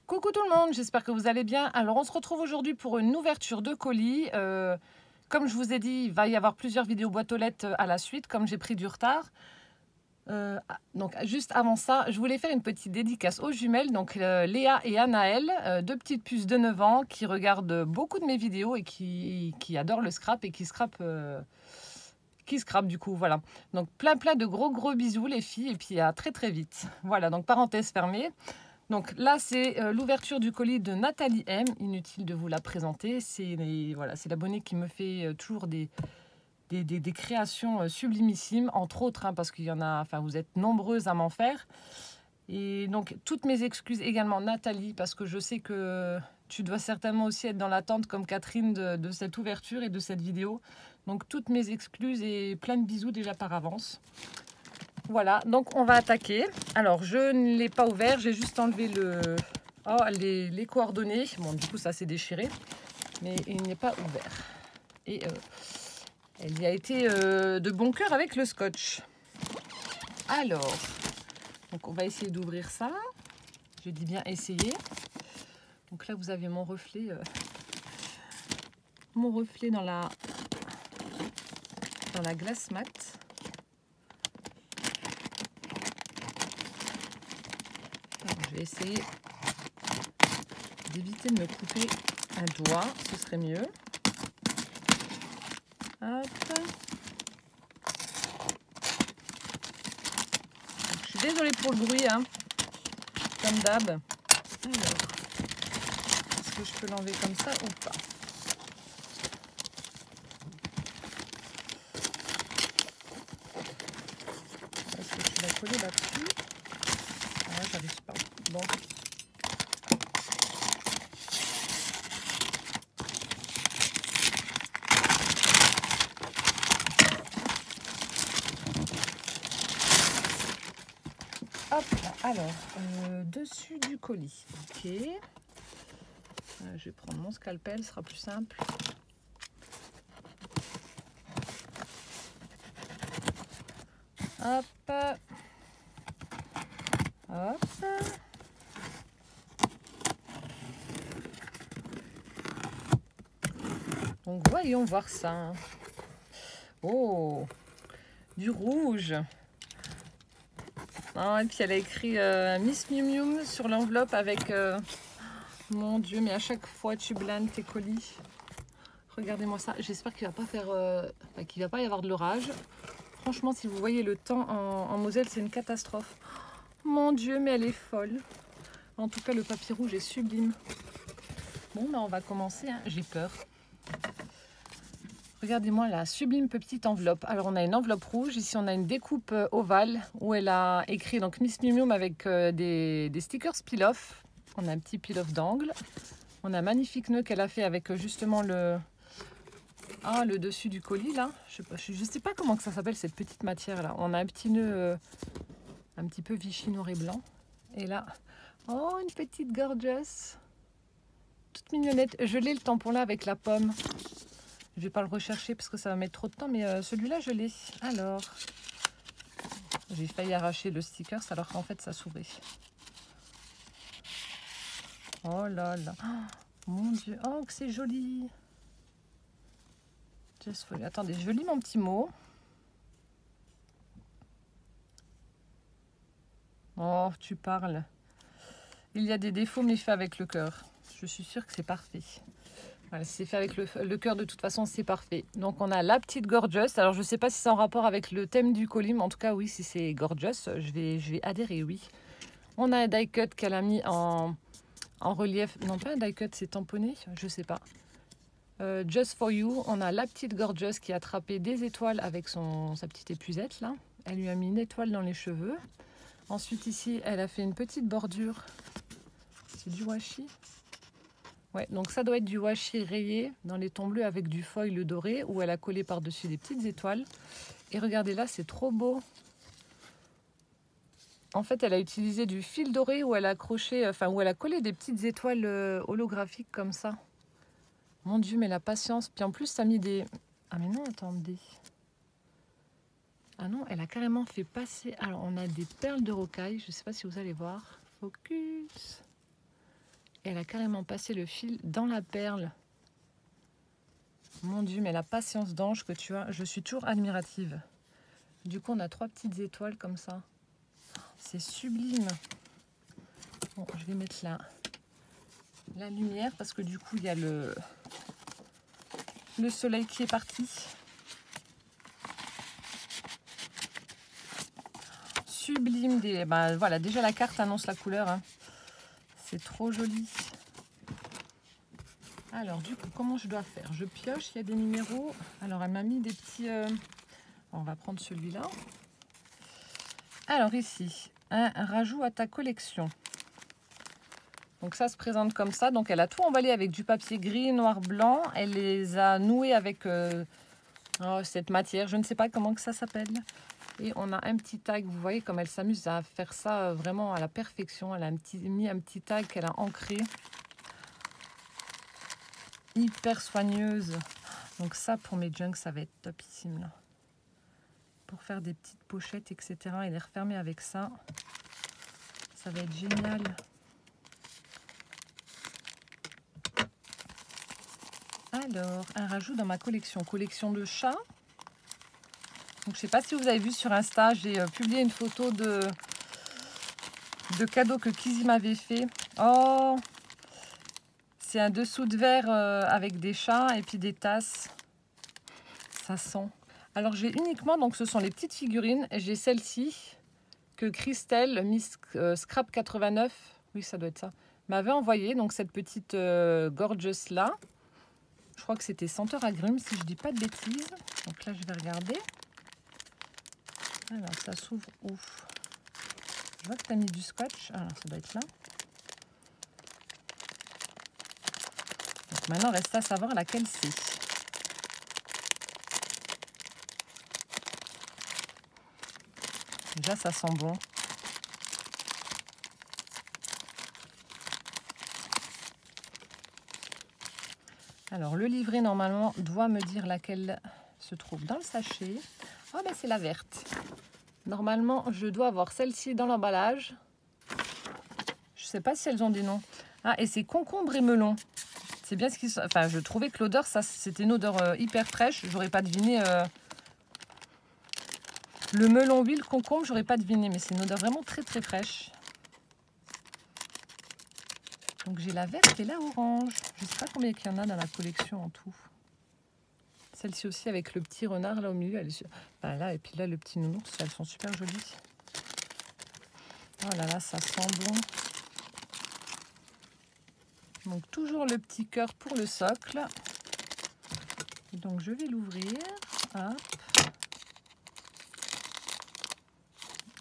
Coucou tout le monde, j'espère que vous allez bien. Alors on se retrouve aujourd'hui pour une ouverture de colis. Comme je vous ai dit, il va y avoir plusieurs vidéos boîte aux lettres à la suite, comme j'ai pris du retard. Donc juste avant ça, je voulais faire une petite dédicace aux jumelles, donc Léa et Anaël, deux petites puces de 9 ans qui regardent beaucoup de mes vidéos et qui adorent le scrap et qui scrapent du coup, voilà. Donc plein de gros bisous les filles et puis à très vite. Voilà, donc parenthèse fermée. Donc là, c'est l'ouverture du colis de Nathalie M. Inutile de vous la présenter. C'est voilà, l'abonnée qui me fait toujours des créations sublimissimes, entre autres, hein, parce qu'il y en a, enfin, vous êtes nombreuses à m'en faire. Et donc, toutes mes excuses également, Nathalie, parce que je sais que tu dois certainement aussi être dans l'attente, comme Catherine, de cette ouverture et de cette vidéo. Donc, toutes mes excuses et plein de bisous déjà par avance. Voilà, donc on va attaquer. Alors, je ne l'ai pas ouvert, j'ai juste enlevé les coordonnées. Bon, du coup, ça s'est déchiré, mais il n'est pas ouvert. Et elle y a été de bon cœur avec le scotch. Alors, donc on va essayer d'ouvrir ça. Je dis bien essayer. Donc là, vous avez mon reflet dans la glace mat. Je vais essayer d'éviter de me couper un doigt, ce serait mieux. Hop. Je suis désolée pour le bruit, hein, comme d'hab. Alors, est-ce que je peux l'enlever comme ça ou pas? Est-ce que je vais la coller là-dessus? Ah, j'arrive pas. Bon. Hop, alors, dessus du colis. Ok. Je vais prendre mon scalpel, ce sera plus simple. Hop. Hop. Donc voyons voir ça. Oh, du rouge. Ah, et puis elle a écrit Miss Miu Miu sur l'enveloppe avec... Mon Dieu, mais à chaque fois tu blâmes tes colis. Regardez-moi ça. J'espère qu'il va pas faire, qu'il va pas y avoir de l'orage. Franchement, si vous voyez le temps en Moselle, c'est une catastrophe. Mon Dieu, mais elle est folle. En tout cas, le papier rouge est sublime. Bon, ben on va commencer. Hein. J'ai peur. Regardez-moi la sublime petite enveloppe. Alors, on a une enveloppe rouge. Ici, on a une découpe ovale où elle a écrit donc Miss Miu Miu avec des stickers peel-off. On a un petit peel-off d'angle. On a un magnifique nœud qu'elle a fait avec justement le dessus du colis là. Je sais pas comment que ça s'appelle cette petite matière là. On a un petit nœud un petit peu Vichy noir et blanc. Et là, oh, une petite gorgeous. Toute mignonnette. Je l'ai le tampon là avec la pomme. Je vais pas le rechercher parce que ça va mettre trop de temps, mais celui-là je l'ai. Alors, j'ai failli arracher le sticker alors qu'en fait ça s'ouvrait. Oh là là. Oh, mon Dieu. Oh, que c'est joli. Just for you. Attendez, je lis mon petit mot. Oh, tu parles. Il y a des défauts, mais fait avec le cœur. Je suis sûre que c'est parfait. Voilà, si c'est fait avec le cœur, de toute façon, c'est parfait. Donc, on a la petite gorgeous. Alors, je ne sais pas si c'est en rapport avec le thème du colis, mais en tout cas, oui, si c'est gorgeous, je vais adhérer, oui. On a un die cut qu'elle a mis en relief. Non, pas un die cut, c'est tamponné, je ne sais pas. Just for you, on a la petite gorgeous qui a attrapé des étoiles avec sa petite épuisette, là. Elle lui a mis une étoile dans les cheveux. Ensuite, ici, elle a fait une petite bordure. C'est du washi. Ouais, donc ça doit être du washi rayé dans les tons bleus avec du foil doré où elle a collé par-dessus des petites étoiles. Et regardez là, c'est trop beau. En fait, elle a utilisé du fil doré où elle a accroché, où elle a collé des petites étoiles holographiques comme ça. Mon Dieu, mais la patience. Puis en plus, ça a mis des... Ah mais non, attendez. Ah non, elle a carrément fait passer... Alors, on a des perles de rocaille. Je ne sais pas si vous allez voir. Focus. Elle a carrément passé le fil dans la perle. Mon Dieu, mais la patience d'ange que tu as, je suis toujours admirative. Du coup, on a 3 petites étoiles comme ça. C'est sublime. Bon, je vais mettre la lumière parce que du coup, il y a le soleil qui est parti. Sublime. Bah, voilà, déjà la carte annonce la couleur. Hein. C'est trop joli. Alors, du coup, comment je dois faire? Je pioche, il y a des numéros. Alors, elle m'a mis des petits... On va prendre celui-là. Alors, ici, un rajout à ta collection. Donc, ça se présente comme ça. Donc, elle a tout emballé avec du papier gris, noir, blanc. Elle les a noués avec cette matière. Je ne sais pas comment que ça s'appelle. Et on a un petit tag. Vous voyez comme elle s'amuse à faire ça vraiment à la perfection. Elle a mis un petit tag qu'elle a ancré. Hyper soigneuse. Donc ça, pour mes junks, ça va être topissime là. Pour faire des petites pochettes, etc. et les refermer avec ça. Ça va être génial. Alors, un rajout dans ma collection. Collection de chats. Donc, je ne sais pas si vous avez vu sur Insta, j'ai publié une photo de cadeau que Kizzy m'avait fait. Oh, c'est un dessous de verre avec des chats et puis des tasses. Ça sent. Alors, j'ai uniquement, donc ce sont les petites figurines. J'ai celle-ci que Christelle, Miss Scrap 89, oui, ça doit être ça, m'avait envoyé. Donc, cette petite gorgeous là. Je crois que c'était senteur agrumes, si je dis pas de bêtises. Donc là, je vais regarder. Alors, ça s'ouvre où? Je vois que tu as mis du scotch. Alors, ça doit être là. Donc maintenant, reste à savoir laquelle c'est. Déjà, ça sent bon. Alors, le livret, normalement, doit me dire laquelle se trouve dans le sachet. Oh, ben, c'est la verte. Normalement, je dois avoir celle-ci dans l'emballage. Je ne sais pas si elles ont des noms. Ah, et c'est concombre et melon. C'est bien ce qui... Enfin, je trouvais que l'odeur, ça, c'était une odeur hyper fraîche. J'aurais pas deviné... Le melon, oui, le concombre, j'aurais pas deviné. Mais c'est une odeur vraiment très, très fraîche. Donc, j'ai la verte et la orange. Je ne sais pas combien il y en a dans la collection en tout. Celle-ci aussi avec le petit renard là au milieu. Elle est... Enfin, là, et puis là, le petit nounours, elles sont super jolies. Oh là là, ça sent bon. Donc, toujours le petit cœur pour le socle. Et donc, je vais l'ouvrir. Hop.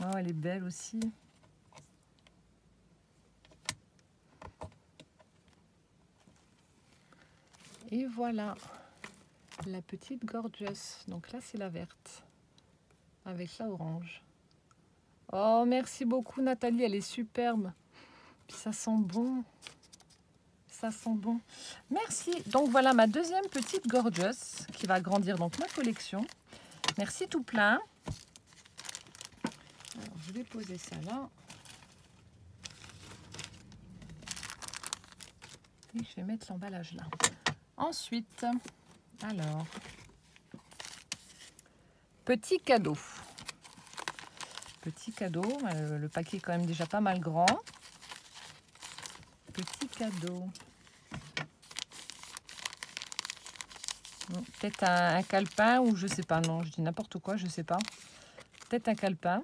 Oh, elle est belle aussi. Et voilà, la petite gorgeous. Donc là, c'est la verte avec la orange. Oh, merci beaucoup Nathalie, elle est superbe. Puis ça sent bon. Ça sent bon. Merci. Donc voilà ma deuxième petite gorgeous qui va agrandir donc ma collection. Merci tout plein. Alors, je vais poser ça là. Et je vais mettre l'emballage là. Ensuite, alors, petit cadeau. Petit cadeau. Le paquet est quand même déjà pas mal grand. Petit cadeau. Peut-être un calepin ou je sais pas. Non, je dis n'importe quoi, je sais pas. Peut-être un calepin.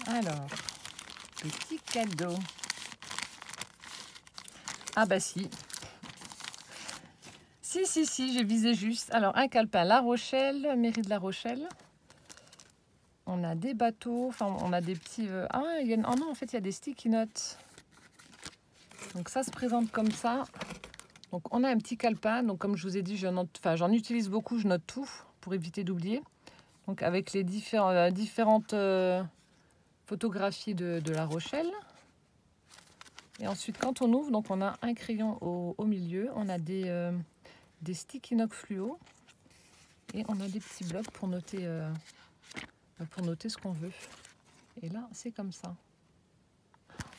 Alors, petit cadeau. Ah bah si. Si, j'ai visé juste. Alors, un calepin La Rochelle, mairie de La Rochelle. On a des bateaux, enfin, on a des petits... Ah, oh non, en fait, il y a des sticky notes. Donc, ça se présente comme ça. Donc, on a un petit calepin. Donc, comme je vous ai dit, j'en utilise beaucoup, je note tout pour éviter d'oublier. Donc, avec les différentes photographies de La Rochelle. Et ensuite, quand on ouvre, donc on a un crayon au milieu. On a des des sticks inox fluo. Et on a des petits blocs pour noter ce qu'on veut. Et là, c'est comme ça.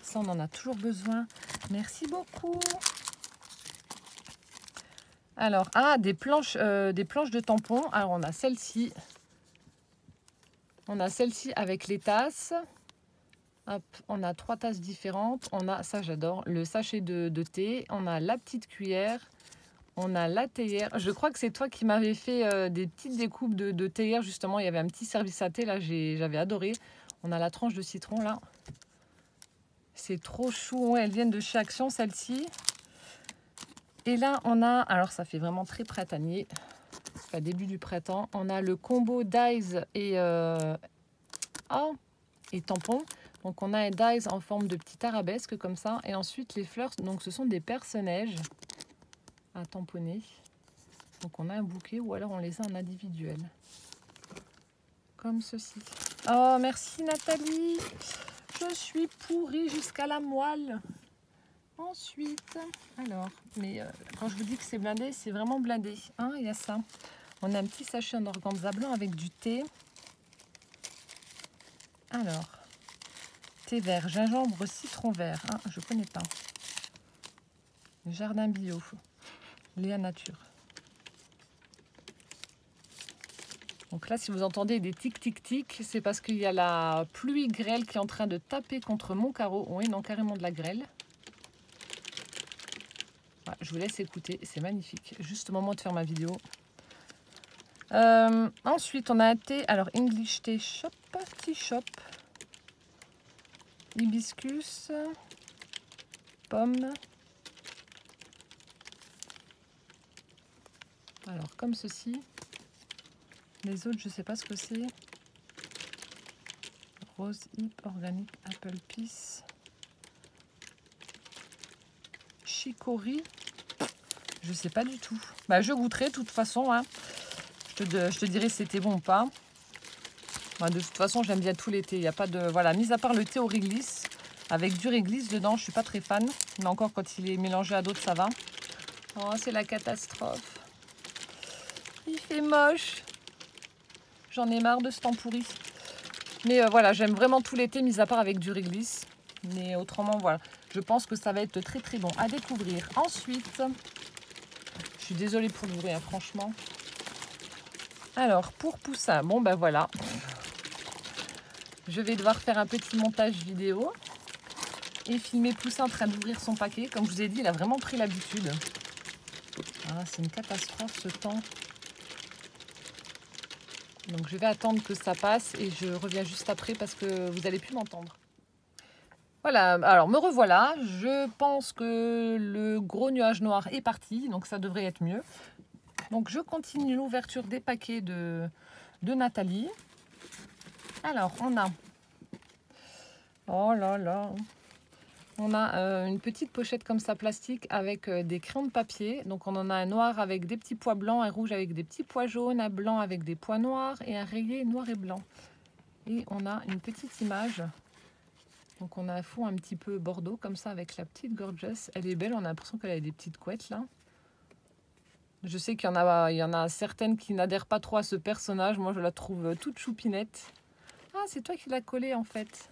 Ça, on en a toujours besoin. Merci beaucoup. Alors, des planches de tampons. Alors, on a celle-ci. On a celle-ci avec les tasses. Hop, on a 3 tasses différentes. On a, ça j'adore, le sachet de thé. On a la petite cuillère. On a la théière. Je crois que c'est toi qui m'avais fait des petites découpes de théière. Justement, il y avait un petit service à thé. Là, j'avais adoré. On a la tranche de citron, là. C'est trop chou. Ouais, elles viennent de chez Action, celle-ci. Et là, on a... Alors, ça fait vraiment très printanier. Enfin, début du printemps. On a le combo Dies et tampon. Donc, on a un Dies en forme de petit arabesque, comme ça. Et ensuite, les fleurs, donc ce sont des perce-neige à tamponner. Donc on a un bouquet ou alors on les a en individuel. Comme ceci. Oh merci Nathalie. Je suis pourrie jusqu'à la moelle. Ensuite, alors, mais quand je vous dis que c'est blindé, c'est vraiment blindé. Hein, il y a ça. On a un petit sachet en organza blanc avec du thé. Alors, thé vert, gingembre, citron vert. Hein, je connais pas. Jardin bio. Léa Nature. Donc là, si vous entendez des tic-tic-tic, c'est parce qu'il y a la pluie grêle qui est en train de taper contre mon carreau. Oui, non, carrément de la grêle. Voilà, je vous laisse écouter, c'est magnifique. Juste au moment de faire ma vidéo. Ensuite, on a un thé. Alors, English Tea Shop, Tea Shop. Hibiscus, pomme. Alors, comme ceci. Les autres, je ne sais pas ce que c'est. Rose Hip, Organic, Apple Peace. Chicory. Je ne sais pas du tout. Bah, je goûterai de toute façon. Hein. Je te dirai si c'était bon ou pas. Bah, de toute façon, j'aime bien tout l'été. Il n'y a pas de... Voilà, mis à part le thé au réglisse. Avec du réglisse dedans, je ne suis pas très fan. Mais encore, quand il est mélangé à d'autres, ça va. Oh, c'est la catastrophe. Il fait moche. J'en ai marre de ce temps pourri. Mais voilà, j'aime vraiment tout l'été, mis à part avec du réglisse. Mais autrement, voilà. Je pense que ça va être très très bon à découvrir. Ensuite, je suis désolée pour le bruit, hein, franchement. Alors, pour Poussin, bon ben voilà. Je vais devoir faire un petit montage vidéo. Et filmer Poussin en train d'ouvrir son paquet. Comme je vous ai dit, il a vraiment pris l'habitude. Ah, c'est une catastrophe ce temps. Donc je vais attendre que ça passe et je reviens juste après parce que vous n'allez plus m'entendre. Voilà, alors me revoilà. Je pense que le gros nuage noir est parti, donc ça devrait être mieux. Donc je continue l'ouverture des paquets de Nathalie. Alors on a... Oh là là. On a une petite pochette comme ça plastique avec des crayons de papier. Donc on en a un noir avec des petits pois blancs, un rouge avec des petits pois jaunes, un blanc avec des pois noirs et un rayé noir et blanc. Et on a une petite image. Donc on a un fond un petit peu bordeaux comme ça avec la petite Gorgeous. Elle est belle, on a l'impression qu'elle a des petites couettes là. Je sais qu'il y en a certaines qui n'adhèrent pas trop à ce personnage. Moi je la trouve toute choupinette. Ah, c'est toi qui l'as collée en fait.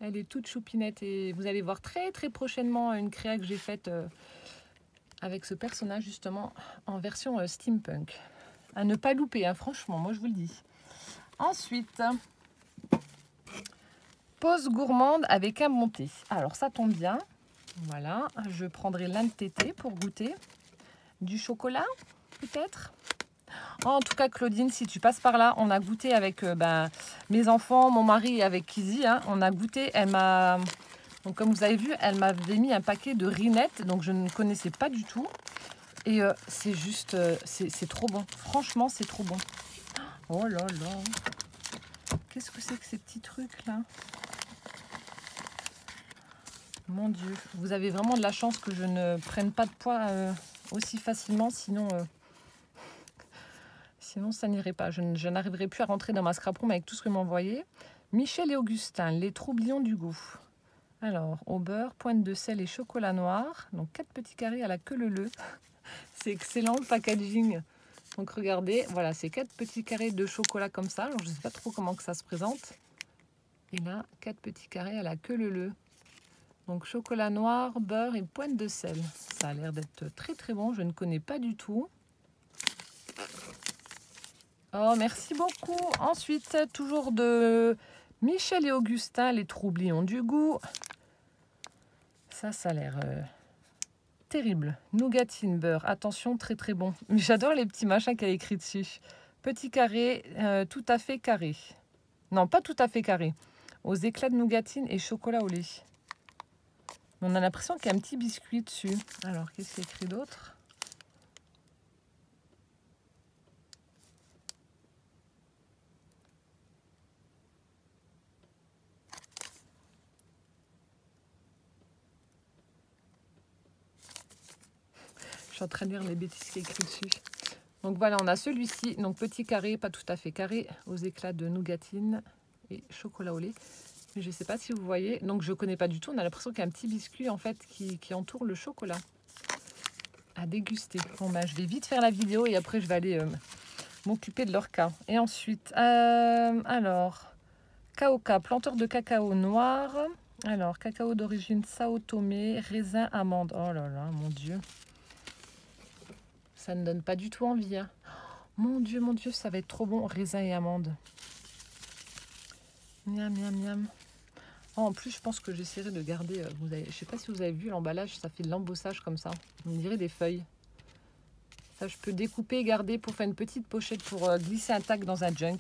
Elle est toute choupinette et vous allez voir très très prochainement une créa que j'ai faite avec ce personnage justement en version steampunk. À ne pas louper, hein, franchement, moi je vous le dis. Ensuite, pause gourmande avec un bon thé. Alors ça tombe bien, voilà, je prendrai l'un de tes thés pour goûter. Du chocolat peut-être. Oh, en tout cas, Claudine, si tu passes par là, on a goûté avec mes enfants, mon mari et avec Kizzy. Hein, on a goûté, elle m'a... Donc, comme vous avez vu, elle m'avait mis un paquet de rinettes, donc je ne connaissais pas du tout. Et c'est juste, c'est trop bon. Franchement, c'est trop bon. Oh là là. Qu'est-ce que c'est que ces petits trucs-là? Mon Dieu. Vous avez vraiment de la chance que je ne prenne pas de poids aussi facilement, sinon... Sinon, ça n'irait pas. Je n'arriverai plus à rentrer dans ma scrap room avec tout ce que m'envoyez. Michel et Augustin, les troublions du goût. Alors, au beurre, pointe de sel et chocolat noir. Donc, 4 petits carrés à la queue leu. C'est excellent le packaging. Donc regardez, voilà, c'est 4 petits carrés de chocolat comme ça. Alors je ne sais pas trop comment que ça se présente. Et là, 4 petits carrés à la queue leu-leu. Donc chocolat noir, beurre et pointe de sel. Ça a l'air d'être très très bon, je ne connais pas du tout. Oh, merci beaucoup. Ensuite, toujours de Michel et Augustin, les troublions du goût. Ça a l'air terrible. Nougatine, beurre. Attention, très très bon. J'adore les petits machins qu'elle a écrit dessus. Petit carré, tout à fait carré. Non, pas tout à fait carré. Aux éclats de nougatine et chocolat au lait. On a l'impression qu'il y a un petit biscuit dessus. Alors, qu'est-ce qu'il y a écrit d'autre? Je suis en train de lire les bêtises qu'il y a écrit dessus. Donc voilà, on a celui-ci. Donc petit carré, pas tout à fait carré, aux éclats de nougatine et chocolat au lait. Mais je ne sais pas si vous voyez. Donc je ne connais pas du tout. On a l'impression qu'il y a un petit biscuit en fait qui entoure le chocolat. À déguster. Bon ben je vais vite faire la vidéo et après je vais aller m'occuper de leur cas. Et ensuite, alors, Kaoka, planteur de cacao noir. Alors, cacao d'origine Sao Tomé, raisin, amande. Oh là là, mon Dieu. Ça ne donne pas du tout envie. Hein. Mon Dieu, ça va être trop bon. Raisin et amande. Miam, miam, miam. Oh, en plus, je pense que j'essaierai de garder... je ne sais pas si vous avez vu l'emballage, ça fait de l'embossage comme ça. On dirait des feuilles. Ça, je peux découper et garder pour faire une petite pochette pour glisser un tag dans un junk.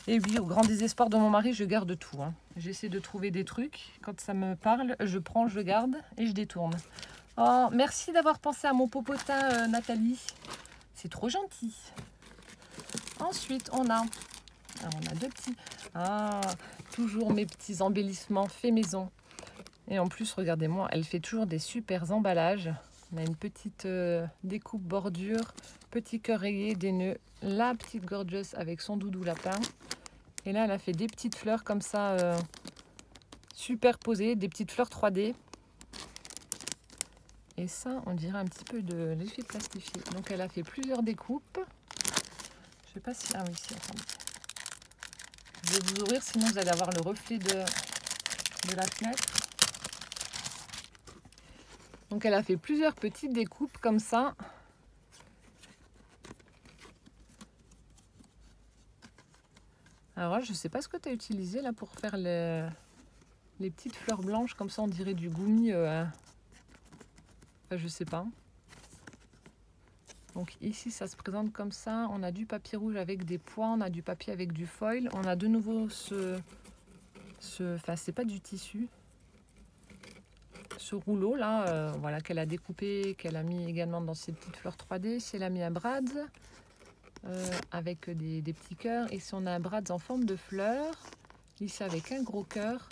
Et oui, au grand désespoir de mon mari, je garde tout. Hein. J'essaie de trouver des trucs. Quand ça me parle, je prends, je garde et je détourne. Oh, merci d'avoir pensé à mon popotin, Nathalie. C'est trop gentil. Ensuite, on a 2 petits. Ah, toujours mes petits embellissements faits maison. Et en plus, regardez-moi, elle fait toujours des super emballages. On a une petite découpe bordure, petit cœur rayé, des nœuds, la petite gorgeous avec son doudou lapin. Et là, elle a fait des petites fleurs comme ça, superposées, des petites fleurs 3D. Et ça, on dirait un petit peu de l'effet plastifié. Donc, elle a fait plusieurs découpes. Je sais pas si... Ah oui, si, attendez. Je vais vous ouvrir, sinon vous allez avoir le reflet de la fenêtre. Donc elle a fait plusieurs petites découpes comme ça. Alors là, je ne sais pas ce que tu as utilisé là pour faire les petites fleurs blanches comme ça, on dirait du gommi. Enfin, je sais pas. Donc ici, ça se présente comme ça. On a du papier rouge avec des pois, on a du papier avec du foil. On a de nouveau enfin, c'est pas du tissu. Ce rouleau là, voilà, qu'elle a découpé, qu'elle a mis également dans ses petites fleurs 3D. Si elle a mis un brads avec des petits cœurs. Et si on a un brads en forme de fleurs, ici avec un gros cœur.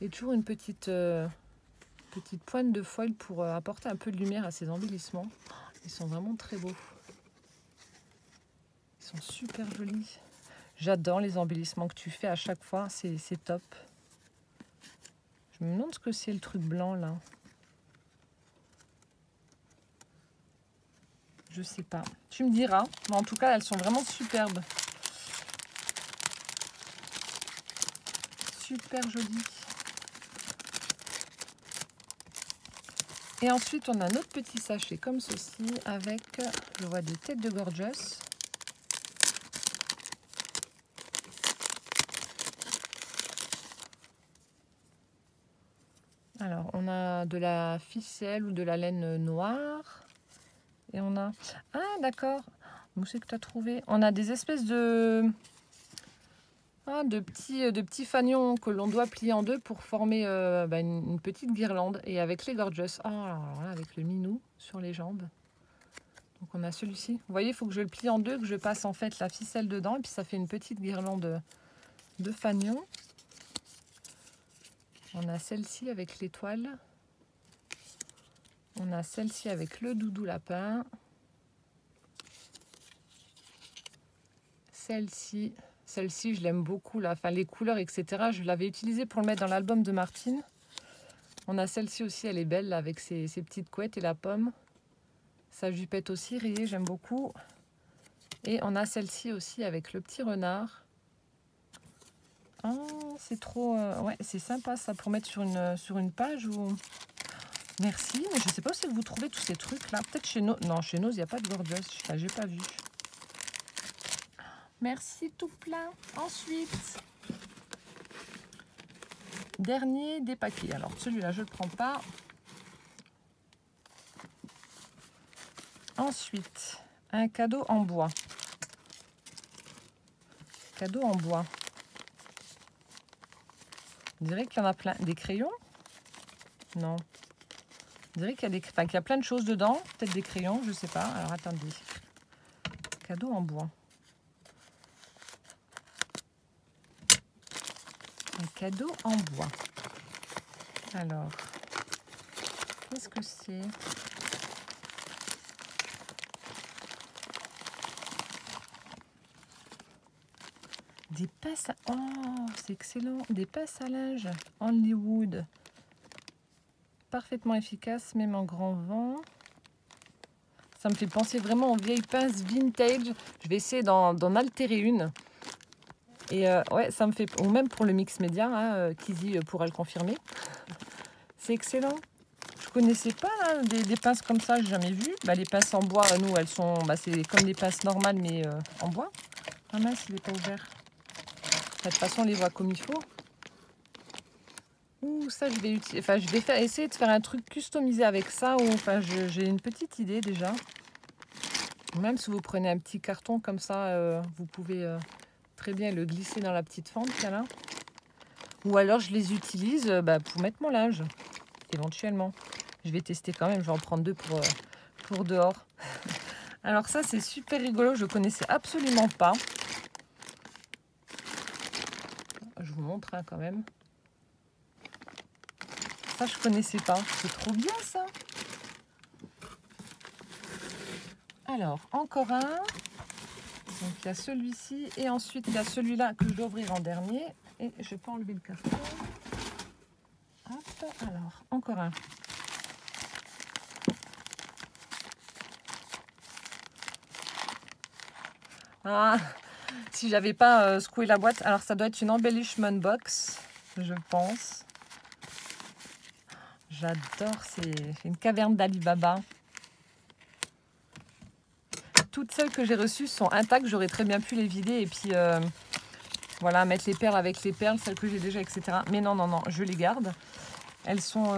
Et toujours une petite pointe de foil pour apporter un peu de lumière à ces embellissements. Ils sont vraiment très beaux. Ils sont super jolis. J'adore les embellissements que tu fais à chaque fois, c'est top. Je me demande ce que c'est le truc blanc là. Je sais pas. Tu me diras. Mais en tout cas, elles sont vraiment superbes. Super jolies. Et ensuite, on a notre petit sachet comme ceci avec, je vois des têtes de gorgeous. Alors, on a de la ficelle ou de la laine noire. Et on a... Ah, d'accord. Où c'est que tu as trouvé? On a des espèces de petits fanions que l'on doit plier en deux pour former une petite guirlande. Et avec les gorgeous. Oh, alors là, avec le minou sur les jambes. Donc, on a celui-ci. Vous voyez, il faut que je le plie en deux, que je passe en fait la ficelle dedans. Et puis, ça fait une petite guirlande de fanions. On a celle-ci avec l'étoile. On a celle-ci avec le doudou lapin. Celle-ci, je l'aime beaucoup. Là. Enfin, les couleurs, etc. Je l'avais utilisée pour le mettre dans l'album de Martine. On a celle-ci aussi, elle est belle là, avec ses petites couettes et la pomme. Sa jupette aussi rayée, j'aime beaucoup. Et on a celle-ci aussi avec le petit renard. Oh, c'est trop... ouais, c'est sympa ça pour mettre sur une page ou... Merci, mais je ne sais pas si vous trouvez tous ces trucs-là. Peut-être chez nous. Non, chez nous, il n'y a pas de gorgeous. Enfin, j'ai pas vu. Merci, tout plein. Ensuite, dernier des paquets. Alors, celui-là, je ne le prends pas. Ensuite, un cadeau en bois. Cadeau en bois. On dirait qu'il y en a plein. Des crayons? Non. On dirait qu'il y a qu'il y a plein de choses dedans. Peut-être des crayons, je ne sais pas. Alors, attendez. Cadeau en bois. Un cadeau en bois. Alors, qu'est-ce que c'est? Des pinces à... Oh, c'est excellent. Des pinces à linge Only Wood. Parfaitement efficace, même en grand vent. Ça me fait penser vraiment aux vieilles pinces vintage. Je vais essayer d'en altérer une. Et ouais, ça me fait... Ou même pour le mix média, hein, Kizzy pourra le confirmer. C'est excellent. Je connaissais pas hein, des pinces comme ça, j'ai jamais vu. Bah, les pinces en bois, nous, elles sont... Bah, c'est comme des pinces normales, mais en bois. Ah mince, il n'est pas ouvert. De toute façon, on les voit comme il faut. Ouh, ça, je vais utiliser... Enfin, je vais essayer de faire un truc customisé avec ça. Ou enfin, j'ai une petite idée déjà. Même si vous prenez un petit carton comme ça, vous pouvez très bien le glisser dans la petite fente qu'il y a là. Ou alors, je les utilise bah, pour mettre mon linge, éventuellement. Je vais tester quand même. Je vais en prendre deux pour dehors. Alors ça, c'est super rigolo. Je ne connaissais absolument pas. Je vous montre hein, quand même. Ça, je connaissais pas. C'est trop bien, ça. Alors, encore un. Donc, il y a celui-ci. Et ensuite, il y a celui-là que je dois ouvrir en dernier. Et je peux enlever le carton. Hop, alors, encore un. Ah, si j'avais pas secoué la boîte. Alors, ça doit être une embellishment box, je pense. J'adore, c'est une caverne d'Alibaba. Toutes celles que j'ai reçues sont intactes. J'aurais très bien pu les vider et puis voilà, mettre les perles avec les perles, celles que j'ai déjà, etc. Mais non, non, non, je les garde. Elles sont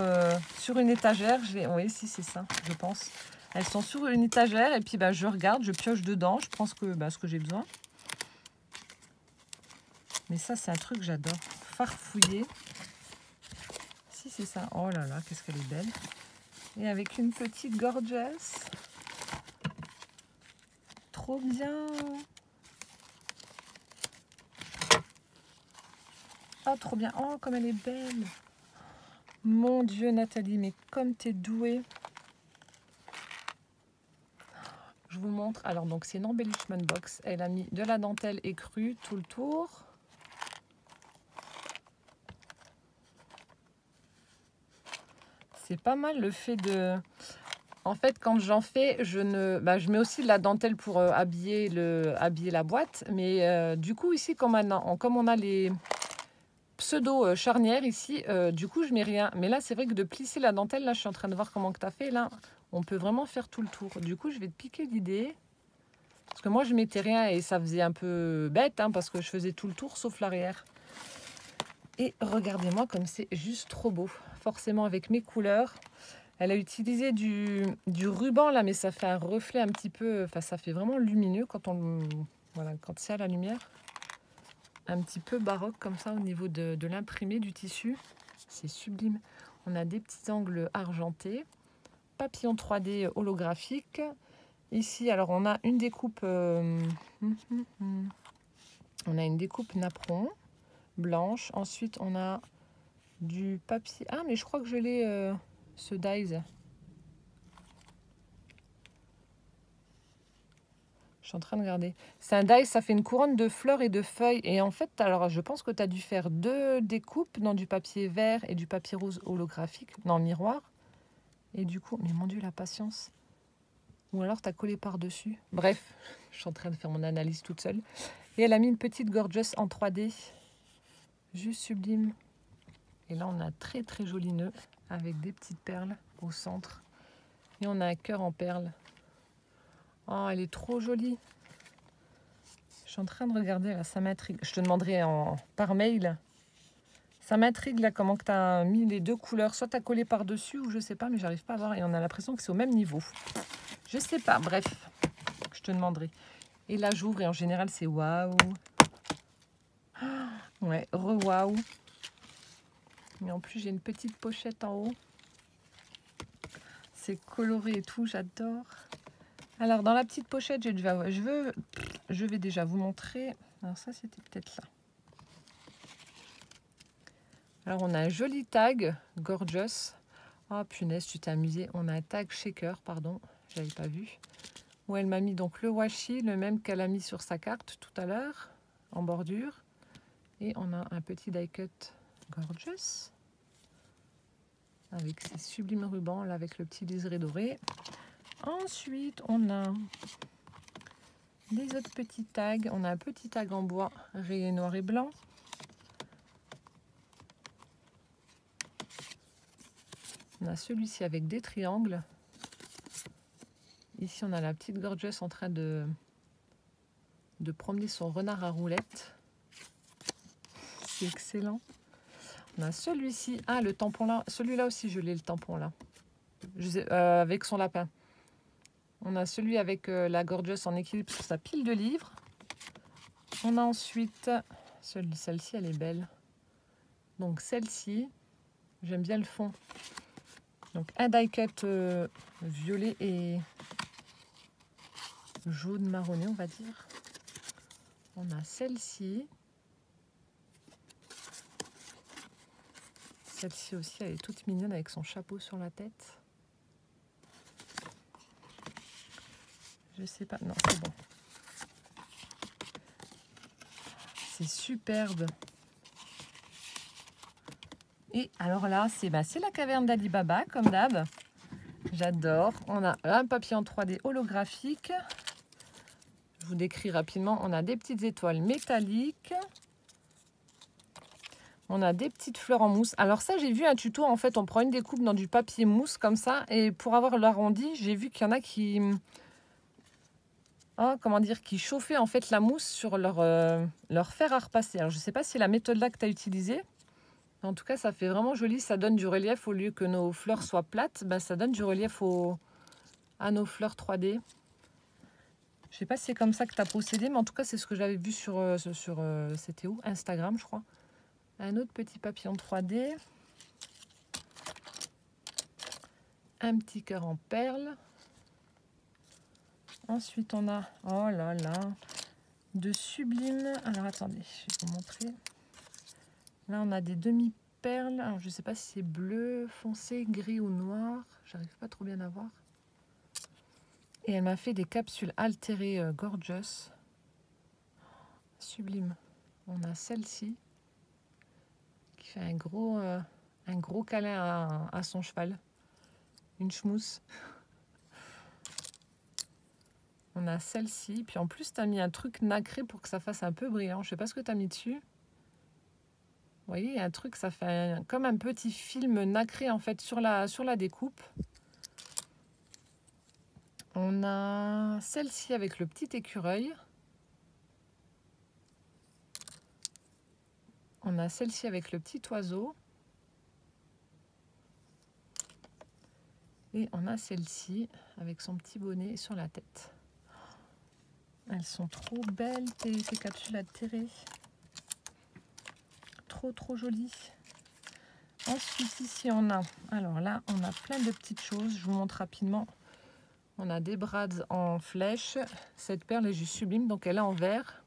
sur une étagère. Oui, si, c'est ça, je pense. Elles sont sur une étagère et puis bah, je regarde, je pioche dedans. Je pense que ce que j'ai besoin. Mais ça, c'est un truc que j'adore. Farfouiller. Si, c'est ça. Oh là là, qu'est-ce qu'elle est belle. Et avec une petite gorgeous. Trop bien. Oh, trop bien. Oh, comme elle est belle. Mon Dieu, Nathalie, mais comme t'es douée. Je vous montre. Alors, donc, c'est une embellishment box. Elle a mis de la dentelle écrue tout le tour. C'est pas mal le fait de... En fait, quand j'en fais, je mets aussi de la dentelle pour habiller la boîte. Mais du coup, ici, comme on a les pseudo charnières ici, du coup, je mets rien. Mais là, c'est vrai que de plisser la dentelle, là, je suis en train de voir comment que tu as fait. Là, on peut vraiment faire tout le tour. Du coup, je vais te piquer l'idée. Parce que moi, je mettais rien et ça faisait un peu bête, hein, parce que je faisais tout le tour, sauf l'arrière. Et regardez-moi comme c'est juste trop beau. Forcément, avec mes couleurs. Elle a utilisé du ruban là, mais ça fait un reflet un petit peu, enfin ça fait vraiment lumineux quand quand c'est à la lumière. Un petit peu baroque comme ça au niveau de l'imprimé du tissu. C'est sublime. On a des petits angles argentés. Papillon 3D holographique. Ici, alors on a une découpe, on a une découpe napperon blanche. Ensuite, on a du papier. Ah, mais je crois que je l'ai... ce dies. Je suis en train de regarder. C'est un dies, ça fait une couronne de fleurs et de feuilles. Et en fait, alors je pense que tu as dû faire deux découpes dans du papier vert et du papier rose holographique, dans le miroir. Et du coup, mais mon Dieu, la patience. Ou alors tu as collé par-dessus. Bref, je suis en train de faire mon analyse toute seule. Et elle a mis une petite gorgeous en 3D. Juste sublime. Et là, on a un très très joli nœud avec des petites perles au centre. Et on a un cœur en perles. Oh, elle est trop jolie. Je suis en train de regarder là, ça m'intrigue. Je te demanderai par mail. Ça m'intrigue là comment que tu as mis les deux couleurs. Soit tu as collé par-dessus ou je sais pas, mais j'arrive pas à voir. Et on a l'impression que c'est au même niveau. Je sais pas, bref, je te demanderai. Et là, j'ouvre et en général, c'est waouh. Ouais, re-waouh. Mais en plus, j'ai une petite pochette en haut. C'est coloré et tout, j'adore. Alors, dans la petite pochette, je vais déjà vous montrer. Alors ça, c'était peut-être là. Alors, on a un joli tag, gorgeous. Oh, punaise, tu t'es amusée. On a un tag shaker, pardon, j'avais pas vu. Où elle m'a mis donc le washi, le même qu'elle a mis sur sa carte tout à l'heure, en bordure. Et on a un petit die cut gorgeous. Avec ses sublimes rubans, là, avec le petit liseré doré. Ensuite, on a les autres petits tags. On a un petit tag en bois rayé noir et blanc. On a celui-ci avec des triangles. Ici, on a la petite gorgeous en train de promener son renard à roulettes. C'est excellent. On a celui-ci. Ah, le tampon là. Celui-là aussi, je l'ai, le tampon là. Avec son lapin. On a celui avec la gorgeous en équilibre sur sa pile de livres. On a ensuite, celle-ci, elle est belle. Donc celle-ci, j'aime bien le fond. Donc un die cut violet et jaune marronné, on va dire. On a celle-ci. Celle-ci aussi, elle est toute mignonne avec son chapeau sur la tête. Je sais pas, non, c'est bon. C'est superbe. Et alors là, c'est la caverne d'Ali Baba, comme d'hab. J'adore. On a un papier en 3D holographique. Je vous décris rapidement. On a des petites étoiles métalliques. On a des petites fleurs en mousse. Alors ça, j'ai vu un tuto. En fait, on prend une découpe dans du papier mousse comme ça. Et pour avoir l'arrondi, j'ai vu qu'il y en a qui... comment dire, qui chauffaient en fait la mousse sur leur fer à repasser. Alors, je ne sais pas si c'est la méthode là que tu as utilisée. En tout cas, ça fait vraiment joli. Ça donne du relief au lieu que nos fleurs soient plates. Ben, ça donne du relief à nos fleurs 3D. Je ne sais pas si c'est comme ça que tu as procédé, mais en tout cas, c'est ce que j'avais vu sur c'était où? Instagram, je crois. Un autre petit papillon 3D. Un petit cœur en perles. Ensuite, on a, oh là là, de sublimes. Alors, attendez, je vais vous montrer. Là, on a des demi-perles. Alors, je ne sais pas si c'est bleu, foncé, gris ou noir. J'arrive pas trop bien à voir. Et elle m'a fait des capsules altérées gorgeous. Sublime. On a celle-ci qui fait un gros câlin à son cheval. Une chmousse. On a celle-ci. Puis en plus, tu as mis un truc nacré pour que ça fasse un peu brillant. Je sais pas ce que tu as mis dessus. Vous voyez, il y a un truc, ça fait comme un petit film nacré en fait sur la découpe. On a celle-ci avec le petit écureuil. On a celle-ci avec le petit oiseau. Et on a celle-ci avec son petit bonnet sur la tête. Elles sont trop belles, ces capsules altérées. Trop jolies. Ensuite, ici, on a... Alors là, on a plein de petites choses. Je vous montre rapidement. On a des brads en flèche. Cette perle est juste sublime. Donc, elle est en vert.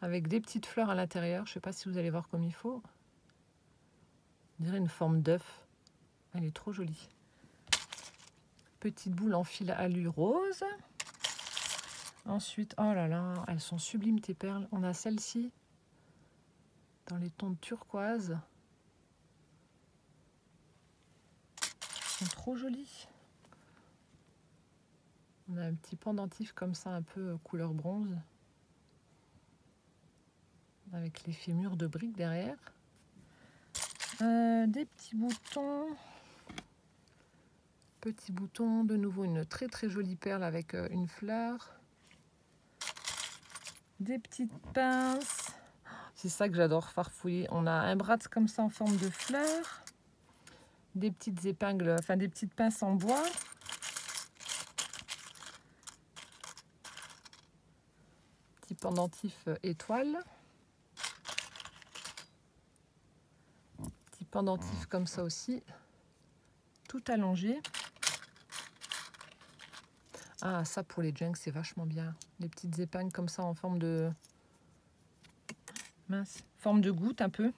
Avec des petites fleurs à l'intérieur. Je ne sais pas si vous allez voir comme il faut. On dirait une forme d'œuf. Elle est trop jolie. Petite boule en fil alu rose. Ensuite, oh là là, elles sont sublimes tes perles. On a celle-ci dans les tons de turquoise. Elles sont trop jolies. On a un petit pendentif comme ça, un peu couleur bronze. Avec les fémurs de briques derrière. Des petits boutons. Petits boutons, de nouveau une très très jolie perle avec une fleur. Des petites pinces. C'est ça que j'adore farfouiller. On a un bras comme ça en forme de fleur. Des petites épingles, enfin des petites pinces en bois. Petit pendentif étoile. Petit pendentif comme ça aussi. Tout allongé. Ah, ça pour les junks, c'est vachement bien. Les petites épingles comme ça en forme de... mince, forme de goutte un peu.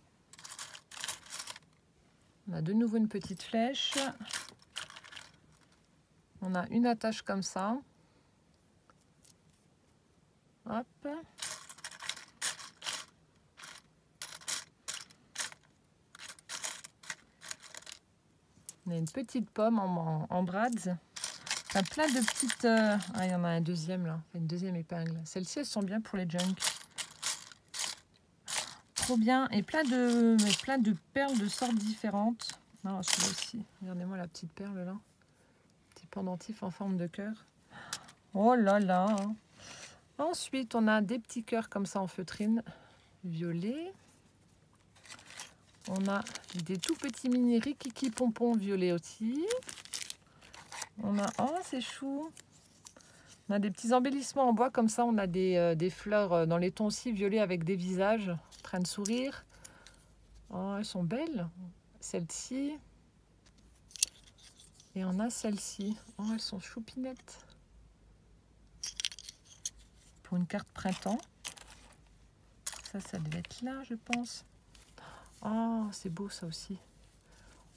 On a de nouveau une petite flèche. On a une attache comme ça. Hop. On a une petite pomme en brads. Enfin, plein de petites... Ah, il y en a un deuxième là. Une deuxième épingle. Celles-ci, elles sont bien pour les junks. Trop bien. Et plein de perles de sortes différentes. Non, celui-là aussi. Regardez-moi la petite perle là. Petit pendentif en forme de cœur. Oh là là. Ensuite, on a des petits cœurs comme ça en feutrine. Violet. On a des tout petits mini rikiki pompons violets aussi. On a... Oh, c'est chou. On a des petits embellissements en bois comme ça. On a des fleurs dans les tons aussi violets avec des visages en train de sourire. Oh, elles sont belles. Celle-ci. Et on a celle-ci. Oh, elles sont choupinettes. Pour une carte printemps. Ça devait être là, je pense. Oh, c'est beau ça aussi.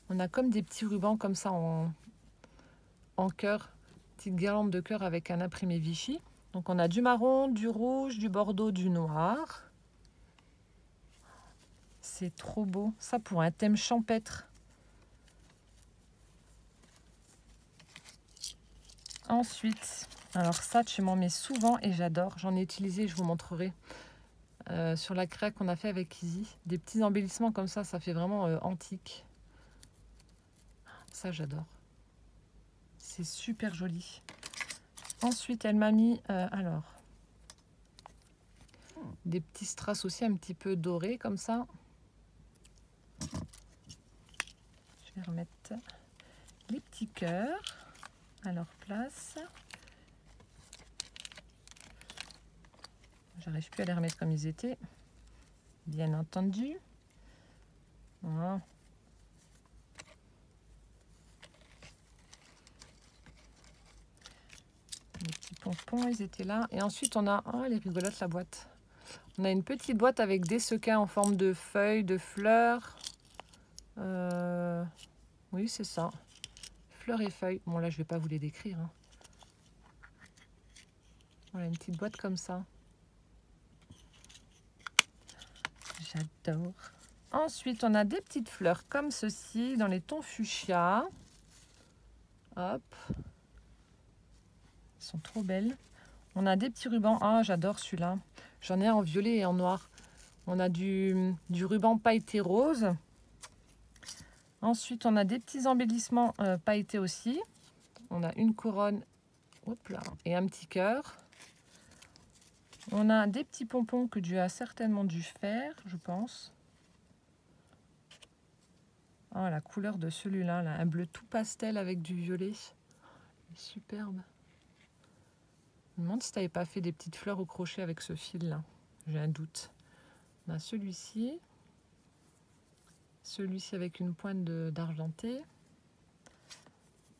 On a comme des petits rubans comme ça en cœur. Petite guirlande de cœur avec un imprimé Vichy. Donc on a du marron, du rouge, du bordeaux, du noir. C'est trop beau. Ça pour un thème champêtre. Ensuite, alors ça tu m'en mets souvent et j'adore. J'en ai utilisé, je vous montrerai. Sur la créa qu'on a fait avec Izzy. Des petits embellissements comme ça fait vraiment antique. Ça j'adore. C'est super joli. Ensuite, elle m'a mis alors des petits strass aussi un petit peu dorés comme ça. Je vais remettre les petits cœurs à leur place. J'arrive plus à les remettre comme ils étaient, bien entendu. Voilà. Les petits pompons, ils étaient là. Et ensuite, on a... Oh, elle est rigolote, la boîte. On a une petite boîte avec des sequins en forme de feuilles, de fleurs. Oui, c'est ça. Fleurs et feuilles. Bon, là, je vais pas vous les décrire. Hein. Voilà, une petite boîte comme ça. J'adore. Ensuite, on a des petites fleurs comme ceci, dans les tons fuchsia. Hop. Elles sont trop belles. On a des petits rubans. Ah, j'adore celui-là. J'en ai un en violet et en noir. On a du ruban pailleté rose. Ensuite, on a des petits embellissements pailletés aussi. On a une couronne, hop là, et un petit cœur. On a des petits pompons que tu as certainement dû faire, je pense. Oh, la couleur de celui-là, là, un bleu tout pastel avec du violet. Superbe. Je me demande si tu n'avais pas fait des petites fleurs au crochet avec ce fil-là. J'ai un doute. On a celui-ci. Celui-ci avec une pointe d'argenté.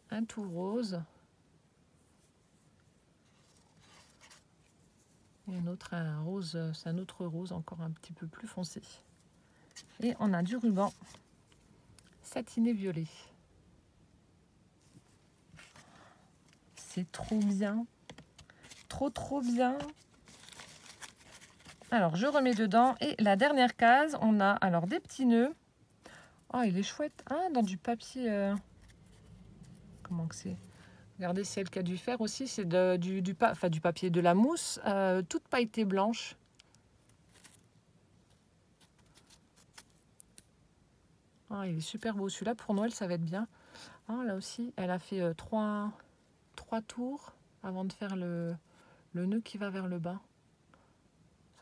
Un tout rose. Et un autre, un rose, c'est un autre rose encore un petit peu plus foncé. Et on a du ruban satiné violet. C'est trop bien. Trop bien. Alors, je remets dedans. Et la dernière case, on a alors des petits nœuds. Oh, il est chouette. Ah, dans du papier... Comment que c'est? Regardez si elle qui a dû faire aussi, c'est du papier, de la mousse, toute pailletée blanche. Ah, il est super beau. Celui-là, pour Noël, ça va être bien. Ah, là aussi, elle a fait trois tours avant de faire le nœud qui va vers le bas.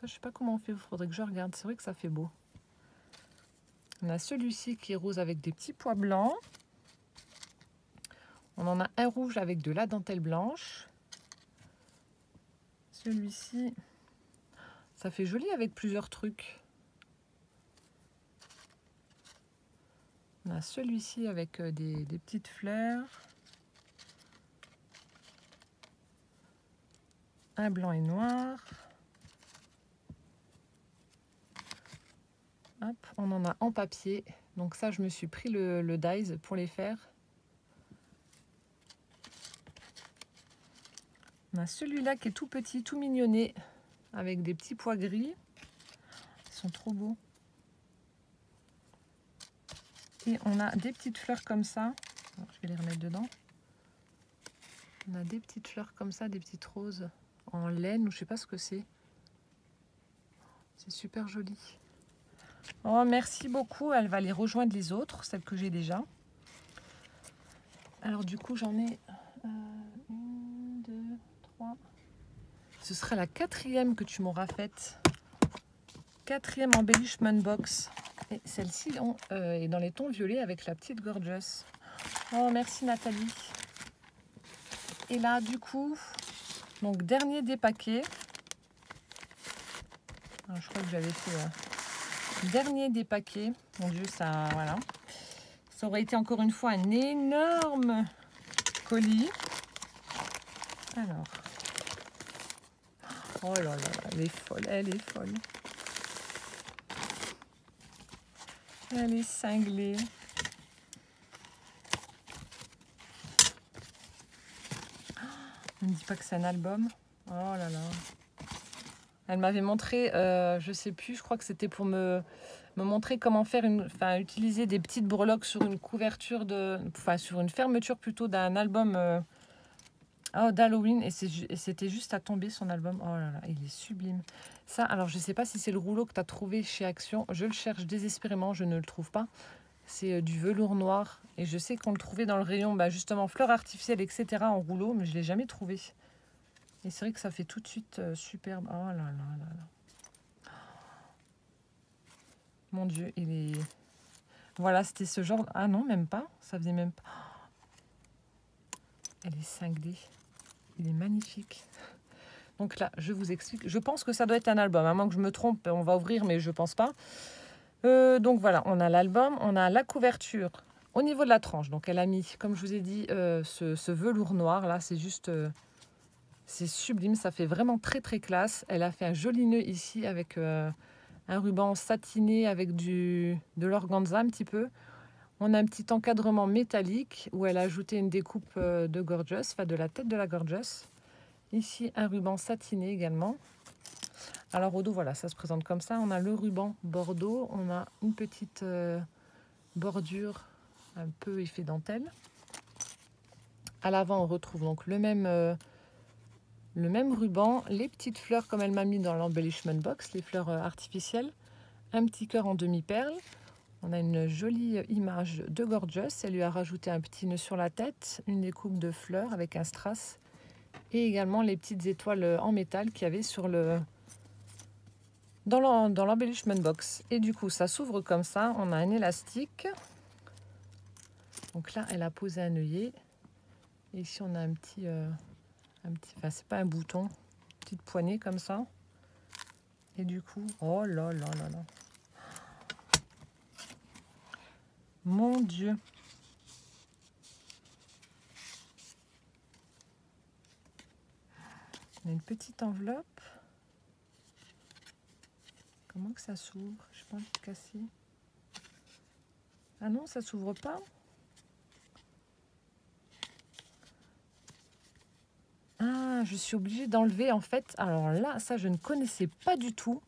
Ça, je sais pas comment on fait, il faudrait que je regarde. C'est vrai que ça fait beau. On a celui-ci qui est rose avec des petits pois blancs. On en a un rouge avec de la dentelle blanche. Celui-ci, ça fait joli avec plusieurs trucs. On a celui-ci avec des petites fleurs. Un blanc et noir. Hop, on en a en papier. Donc ça, je me suis pris le dies pour les faire. On a celui-là qui est tout petit, tout mignonné, avec des petits pois gris. Ils sont trop beaux. Et on a des petites fleurs comme ça. Alors, je vais les remettre dedans. On a des petites fleurs comme ça, des petites roses en laine, ou je sais pas ce que c'est. C'est super joli. Oh, merci beaucoup. Elle va les rejoindre les autres, celles que j'ai déjà. Alors du coup, j'en ai 1, 2, 3. Ce sera la 4e que tu m'auras faite. 4e embellishment box. Et celle-ci est dans les tons violets avec la petite Gorgeous. Oh, merci Nathalie. Et là, du coup, donc dernier des paquets. Alors, je crois que j'avais fait dernier des paquets. Mon Dieu, ça, voilà. Ça aurait été encore une fois un énorme colis. Alors. Oh là là, elle est folle, elle est folle. Elle est cinglée. Ne me dis pas que c'est un album. Oh là là. Elle m'avait montré, je sais plus, je crois que c'était pour me montrer comment faire utiliser des petites breloques sur une couverture sur une fermeture plutôt d'un album d'Halloween. Et c'était juste à tomber son album. Oh là là, il est sublime. Ça, alors je sais pas si c'est le rouleau que tu as trouvé chez Action. Je le cherche désespérément, je ne le trouve pas. C'est du velours noir. Et je sais qu'on le trouvait dans le rayon, justement, fleurs artificielles, etc. en rouleau, mais je ne l'ai jamais trouvé. Et c'est vrai que ça fait tout de suite superbe. Oh là là là là. Mon Dieu, il est... Voilà, c'était ce genre... Ah non, même pas. Ça faisait même pas... Elle est cinglée. Il est magnifique. Donc là, je vous explique. Je pense que ça doit être un album. À moins que je me trompe, on va ouvrir, mais je pense pas. Donc voilà, on a l'album, on a la couverture au niveau de la tranche. Donc elle a mis, comme je vous ai dit, ce velours noir. Là, c'est juste... c'est sublime. Ça fait vraiment très, très classe. Elle a fait un joli nœud ici avec... un ruban satiné avec de l'organza un petit peu. On a un petit encadrement métallique où elle a ajouté une découpe de Gorgeous, de la tête de la Gorgeous. Ici, un ruban satiné également. Alors au dos, voilà, ça se présente comme ça. On a le ruban bordeaux. On a une petite bordure un peu effet dentelle. À l'avant, on retrouve donc le même ruban, les petites fleurs comme elle m'a mis dans l'embellishment box, les fleurs artificielles, un petit cœur en demi-perle. On a une jolie image de Gorgeous. Elle lui a rajouté un petit nœud sur la tête, une découpe de fleurs avec un strass et également les petites étoiles en métal qu'il y avait dans l'embellishment box. Et du coup, ça s'ouvre comme ça. On a un élastique. Donc là, elle a posé un œillet. Et ici, on a un petit enfin, c'est pas un bouton, une petite poignée comme ça. Et du coup, oh là là là là. Mon Dieu. On a une petite enveloppe. Comment que ça s'ouvre? Je n'ai pas envie de casser. Ah non, ça s'ouvre pas. Ah, je suis obligée d'enlever en fait. Alors là, ça, je ne connaissais pas du tout.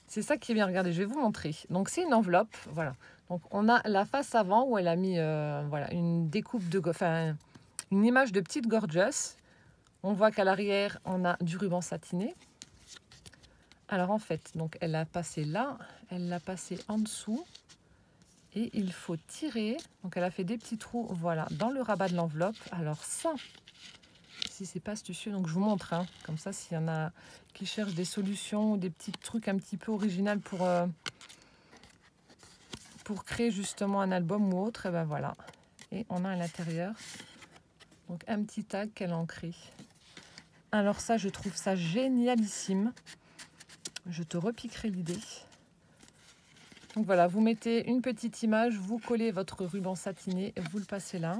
C'est ça qui est bien. Regardez, je vais vous montrer. Donc, c'est une enveloppe. Voilà. Donc, on a la face avant où elle a mis voilà, une découpe de... Enfin, une image de petite gorgeous. On voit qu'à l'arrière, on a du ruban satiné. Alors en fait, donc elle l'a passé là, elle l'a passé en dessous. Et il faut tirer. Donc elle a fait des petits trous, voilà, dans le rabat de l'enveloppe. Alors ça, si c'est pas astucieux, donc je vous montre, hein, comme ça, s'il y en a qui cherchent des solutions ou des petits trucs un petit peu originaux pour créer justement un album ou autre, et ben voilà. Et on a à l'intérieur donc un petit tag qu'elle a ancré. Alors ça, je trouve ça génialissime. Je te repiquerai l'idée. Donc voilà, vous mettez une petite image, vous collez votre ruban satiné, vous le passez là.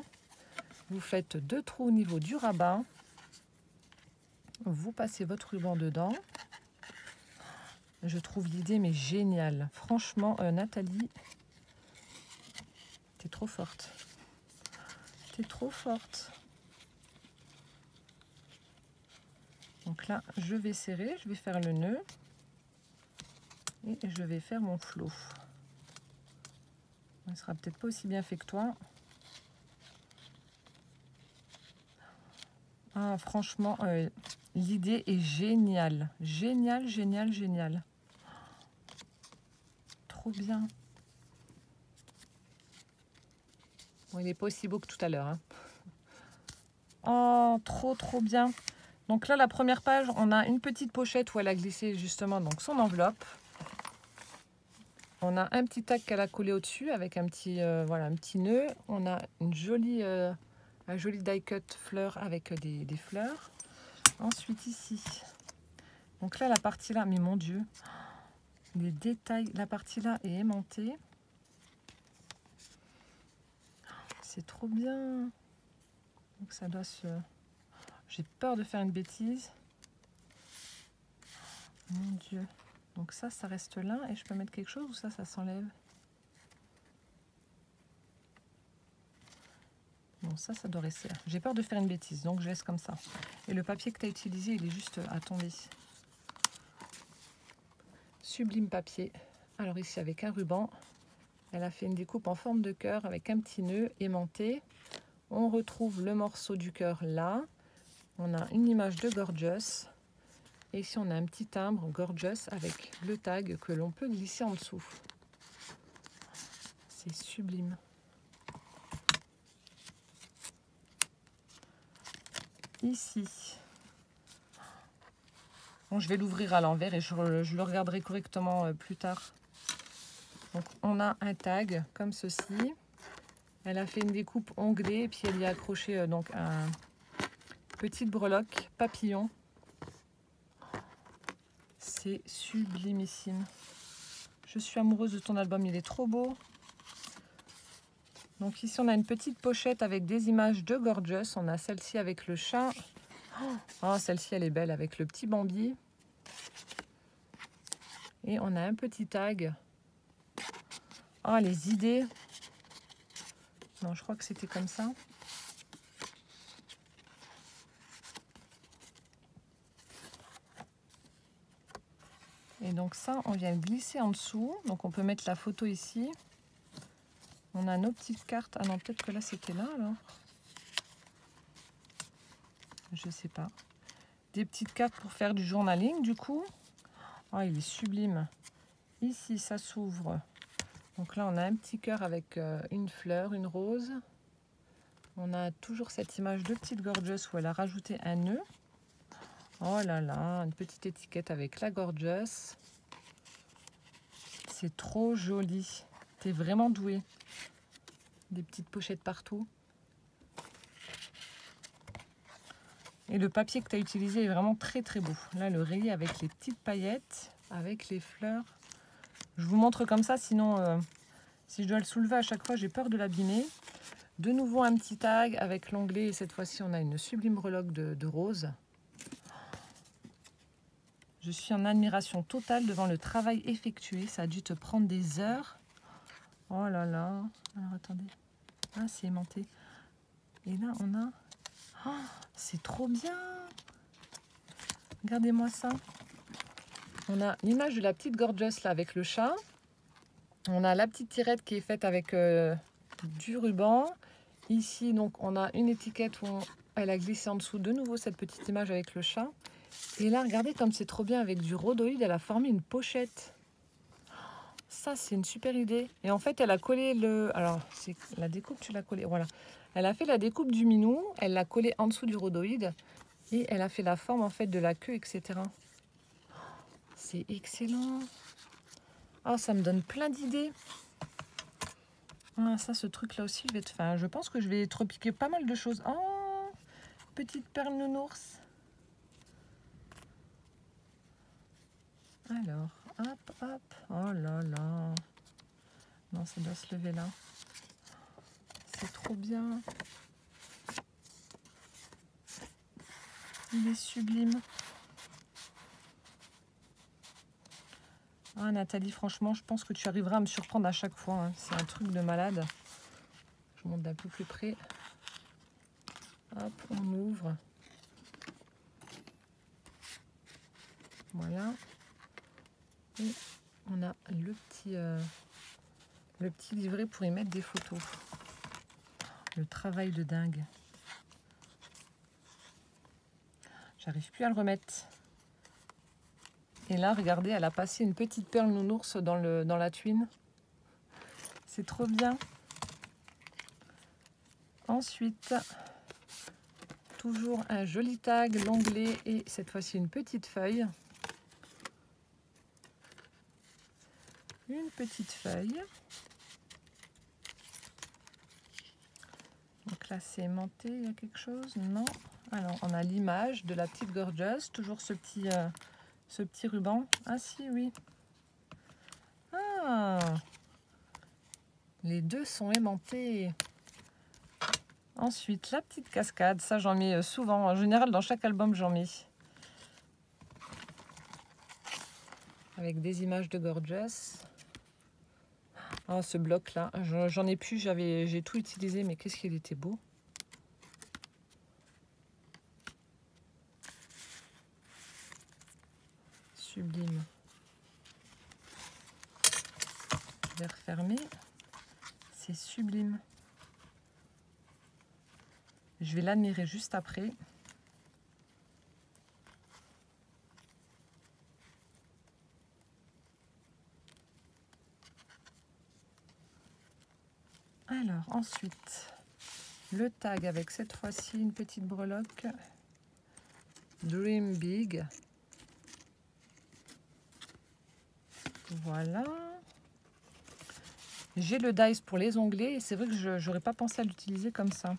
Vous faites 2 trous au niveau du rabat. Vous passez votre ruban dedans. Je trouve l'idée mais géniale. Franchement, Nathalie, t'es trop forte. T'es trop forte. Donc là, je vais serrer, je vais faire le nœud. Et je vais faire mon flot. Il ne sera peut-être pas aussi bien fait que toi. Ah, franchement, l'idée est géniale. Génial, génial, génial. Trop bien. Bon, il n'est pas aussi beau que tout à l'heure. Hein. Oh, trop, trop bien. Donc là, la première page, on a une petite pochette où elle a glissé justement donc son enveloppe. On a un petit tag qu'elle a collé au-dessus avec un petit, voilà, un petit nœud. On a une jolie, un joli die cut fleur avec des fleurs. Ensuite ici, donc là la partie là, mais mon Dieu, les détails, la partie là est aimantée. C'est trop bien. Donc ça doit se... J'ai peur de faire une bêtise. Mon Dieu. Donc ça reste là et je peux mettre quelque chose ou ça s'enlève? Bon, ça doit rester. J'ai peur de faire une bêtise, donc je laisse comme ça. Et le papier que tu as utilisé, il est juste à tomber. Sublime papier. Alors ici, avec un ruban, elle a fait une découpe en forme de cœur avec un petit nœud aimanté. On retrouve le morceau du cœur là. On a une image de Gorgeous. Et ici, on a un petit timbre Gorgeous avec le tag que l'on peut glisser en dessous. C'est sublime. Ici, bon, je vais l'ouvrir à l'envers et je le regarderai correctement plus tard. Donc, on a un tag comme ceci. Elle a fait une découpe onglée et puis elle y a accroché donc un petite breloque papillon. C'est sublimissime. Je suis amoureuse de ton album, il est trop beau. Donc ici, on a une petite pochette avec des images de Gorgeous. On a celle-ci avec le chat. Oh, celle-ci, elle est belle avec le petit Bambi. Et on a un petit tag. Oh, les idées. Non, je crois que c'était comme ça. Et donc ça, on vient glisser en dessous. Donc on peut mettre la photo ici. On a nos petites cartes. Ah non, peut-être que là, c'était là, alors. Je sais pas. Des petites cartes pour faire du journaling, du coup. Oh, il est sublime. Ici, ça s'ouvre. Donc là, on a un petit cœur avec une fleur, une rose. On a toujours cette image de petite Gorgeous où elle a rajouté un nœud. Oh là là, une petite étiquette avec la Gorgeous. C'est trop joli. T'es vraiment douée. Des petites pochettes partout. Et le papier que tu as utilisé est vraiment très très beau. Là, le rayé avec les petites paillettes, avec les fleurs. Je vous montre comme ça, sinon, si je dois le soulever à chaque fois, j'ai peur de l'abîmer. De nouveau, un petit tag avec l'onglet. Et cette fois-ci, on a une sublime breloque de rose. Je suis en admiration totale devant le travail effectué. Ça a dû te prendre des heures. Oh là là. Alors, attendez. Ah, c'est aimanté. Et là, on a... Oh, c'est trop bien. Regardez-moi ça. On a l'image de la petite Gorgeous là avec le chat. On a la petite tirette qui est faite avec du ruban. Ici, donc, on a une étiquette où elle a glissé en dessous de nouveau cette petite image avec le chat. Et là, regardez comme c'est trop bien avec du rhodoïde, elle a formé une pochette. Ça, c'est une super idée. Et en fait, elle a collé le... Alors, c'est la découpe, tu l'as collé. Voilà. Elle a fait la découpe du minou, elle l'a collé en dessous du rhodoïde et elle a fait la forme en fait de la queue, etc. C'est excellent. Oh, ça me donne plein d'idées. Ah, ça, ce truc-là aussi, je pense que je vais tropiquer pas mal de choses. Oh, petite perle nounours. Alors, hop, hop. Oh là là. Non, ça doit se lever là. C'est trop bien. Il est sublime. Ah, Nathalie, franchement, je pense que tu arriveras à me surprendre à chaque fois. Hein. C'est un truc de malade. Je monte d'un peu plus près. Hop, on ouvre. Voilà. Et on a le petit livret pour y mettre des photos. Le travail de dingue. J'arrive plus à le remettre. Et là, regardez, elle a passé une petite perle nounours dans la tuile. C'est trop bien. Ensuite, toujours un joli tag, l'onglet et cette fois-ci une petite feuille. Une petite feuille. Donc là, c'est aimanté, il y a quelque chose? Non. Alors, on a l'image de la petite Gorgeous, toujours ce petit ruban. Ah si, oui. Ah, les deux sont aimantés. Ensuite, la petite cascade, ça j'en mets souvent. En général, dans chaque album, j'en mets. Avec des images de Gorgeous. Oh, ce bloc-là, j'en ai plus, j'ai tout utilisé, mais qu'est-ce qu'il était beau. Sublime. Je vais refermer. C'est sublime. Je vais l'admirer juste après. Alors, ensuite, le tag avec cette fois-ci une petite breloque. Dream Big. Voilà. J'ai le dice pour les onglets et c'est vrai que je n'aurais pas pensé à l'utiliser comme ça.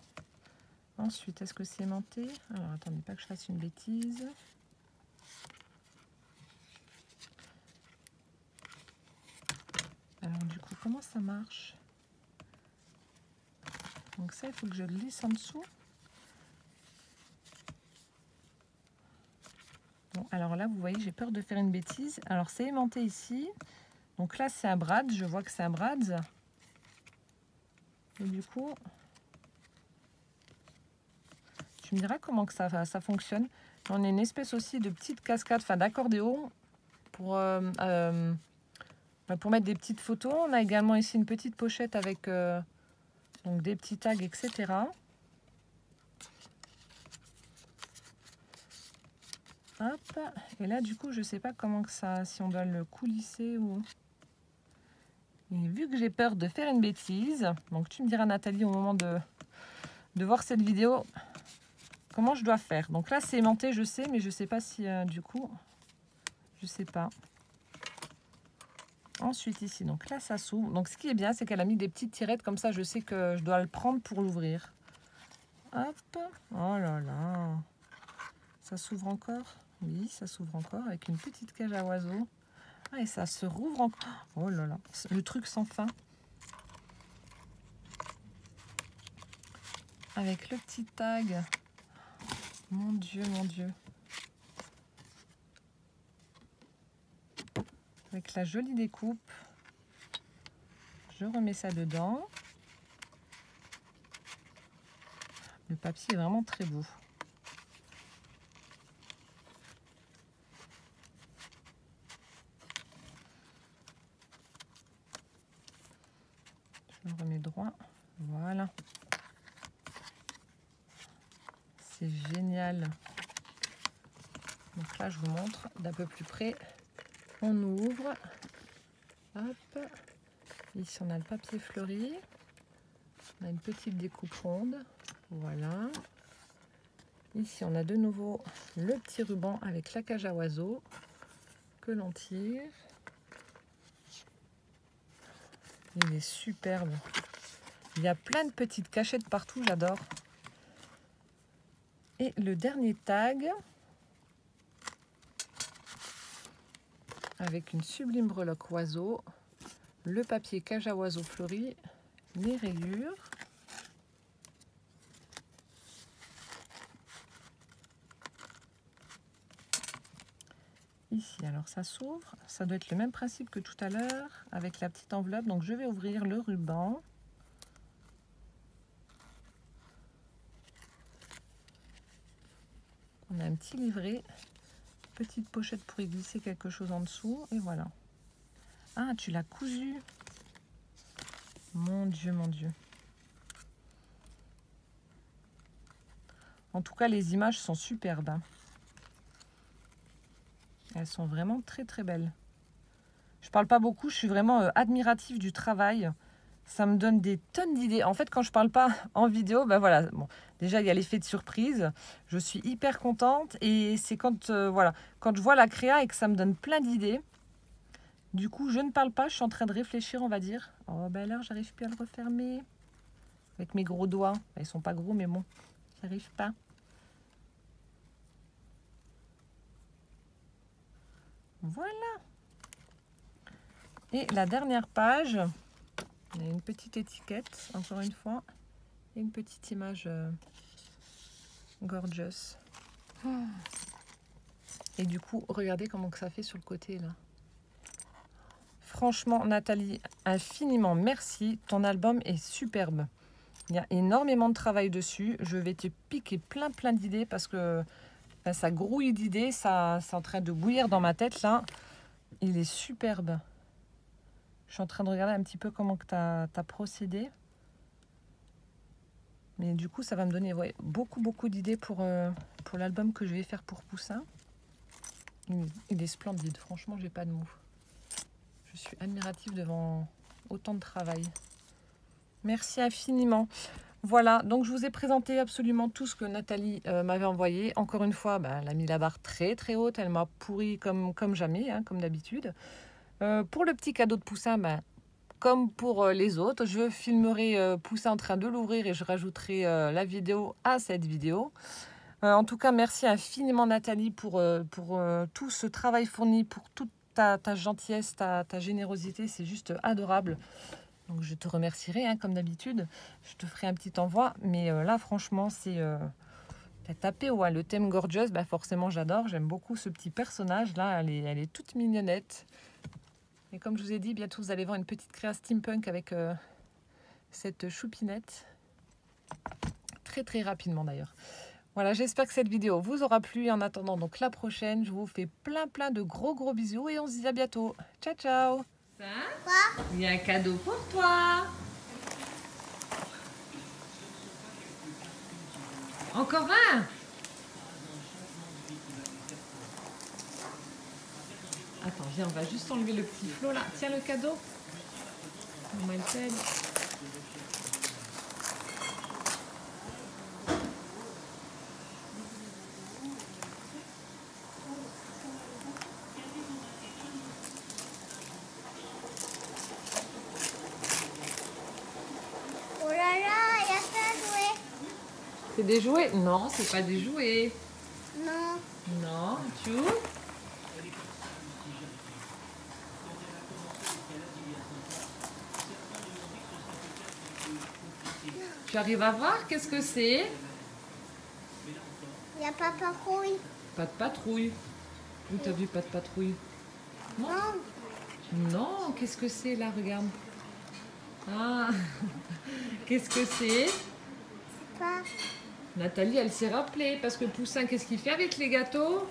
Ensuite, est-ce que c'est aimanté? Alors, attendez pas que je fasse une bêtise. Alors, du coup, comment ça marche? Donc ça, il faut que je glisse en dessous. Bon, alors là, vous voyez, j'ai peur de faire une bêtise. Alors, c'est aimanté ici. Donc là, c'est un brad. Je vois que c'est un brad. Et du coup, tu me diras comment que ça fonctionne. On a une espèce aussi de petite cascade, enfin d'accordéon pour mettre des petites photos. On a également ici une petite pochette avec donc des petits tags, etc. Hop. Et là, du coup, je sais pas comment que ça, si on doit le coulisser ou... Et vu que j'ai peur de faire une bêtise, donc tu me diras, Nathalie, au moment de voir cette vidéo, comment je dois faire. Donc là, c'est aimanté, je sais, mais je sais pas si, du coup, je sais pas. Ensuite, ici, donc là, ça s'ouvre. Donc, ce qui est bien, c'est qu'elle a mis des petites tirettes. Comme ça, je sais que je dois le prendre pour l'ouvrir. Hop. Oh là là. Ça s'ouvre encore? Oui, ça s'ouvre encore avec une petite cage à oiseaux. Ah, et ça se rouvre encore. Oh là là. Le truc sans fin. Avec le petit tag. Mon Dieu, mon Dieu. Avec la jolie découpe. Je remets ça dedans. Le papier est vraiment très beau. Je le remets droit. Voilà. c'est génial. Donc là, je vous montre d'un peu plus près. On ouvre. Hop. Ici, on a le papier fleuri. On a une petite découpe ronde. Voilà. Ici, on a de nouveau le petit ruban avec la cage à oiseaux que l'on tire. Il est superbe. Il y a plein de petites cachettes partout, j'adore. Et le dernier tag, avec une sublime breloque oiseau, le papier cage à oiseaux fleuri, les rayures. Ici, alors ça s'ouvre. Ça doit être le même principe que tout à l'heure, avec la petite enveloppe. Donc je vais ouvrir le ruban. On a un petit livret, petite pochette pour y glisser quelque chose en dessous, et voilà. Ah, tu l'as cousu. Mon Dieu, mon Dieu. En tout cas, les images sont superbes, hein. Elles sont vraiment très très belles. Je parle pas beaucoup, je suis vraiment admirative du travail. Ça me donne des tonnes d'idées. En fait, quand je parle pas en vidéo, ben voilà. Bon, déjà, il y a l'effet de surprise. Je suis hyper contente. Et c'est quand, voilà, quand je vois la créa et que ça me donne plein d'idées. Du coup, je ne parle pas. Je suis en train de réfléchir, on va dire. Oh, ben là, j'arrive plus à le refermer. Avec mes gros doigts. Ils sont pas gros, mais bon, j'arrive pas. Voilà. Et la dernière page, il y a une petite étiquette, encore une fois, et une petite image gorgeous. Et du coup, regardez comment que ça fait sur le côté là. Franchement, Nathalie, infiniment merci. Ton album est superbe. Il y a énormément de travail dessus. Je vais te piquer plein d'idées parce que ben, ça grouille d'idées. Ça, c'est en train de bouillir dans ma tête là. Il est superbe. Je suis en train de regarder un petit peu comment tu as procédé. Mais du coup, ça va me donner ouais, beaucoup d'idées pour l'album que je vais faire pour Poussin. Il est splendide. Franchement, j'ai pas de mots. Je suis admirative devant autant de travail. Merci infiniment. Voilà, donc je vous ai présenté absolument tout ce que Nathalie m'avait envoyé. Encore une fois, ben, elle a mis la barre très haute. Elle m'a pourri comme jamais, hein, comme d'habitude. Pour le petit cadeau de Poussin, ben, comme pour les autres, je filmerai Poussin en train de l'ouvrir et je rajouterai la vidéo à cette vidéo. En tout cas, merci infiniment Nathalie pour tout ce travail fourni, pour toute ta gentillesse, ta générosité. C'est juste adorable. Donc je te remercierai, hein, comme d'habitude. Je te ferai un petit envoi. Mais là, franchement, c'est... tapé, ouais, le thème Gorgeous, bah forcément j'adore. J'aime beaucoup ce petit personnage-là. Elle est toute mignonnette. Et comme je vous ai dit, bientôt vous allez voir une petite créa steampunk avec cette choupinette. Très rapidement d'ailleurs. Voilà, j'espère que cette vidéo vous aura plu. Et en attendant donc la prochaine, je vous fais plein de gros bisous et on se dit à bientôt. Ciao. Quoi? Il y a un cadeau pour toi. Encore un? Attends, viens, on va juste enlever le petit flot là. Tiens le cadeau. On le fait. Oh là là, il y a ça joué. C'est des jouets? Non, c'est pas des jouets. Non. Non, tu ouvres? Tu arrives à voir qu'est-ce que c'est? Il n'y a pas patrouille. Pas de patrouille. Où t'as vu pas de patrouille? Non. Non, qu'est-ce que c'est là? Regarde. Ah, qu'est-ce que c'est? Pas. Nathalie, elle s'est rappelée parce que Poussin, qu'est-ce qu'il fait avec les gâteaux?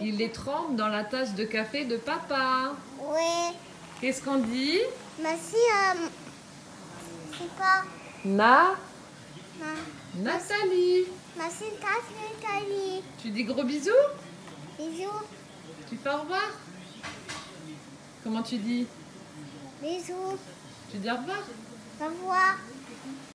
Il les trempe dans la tasse de café de papa. Oui. Qu'est-ce qu'on dit? Mais si, c'est pas. Na? Non. Nathalie. Merci, casse Kali. Tu dis gros bisous? Bisous. Tu fais au revoir? Comment tu dis? Bisous. Tu dis au revoir? Au revoir.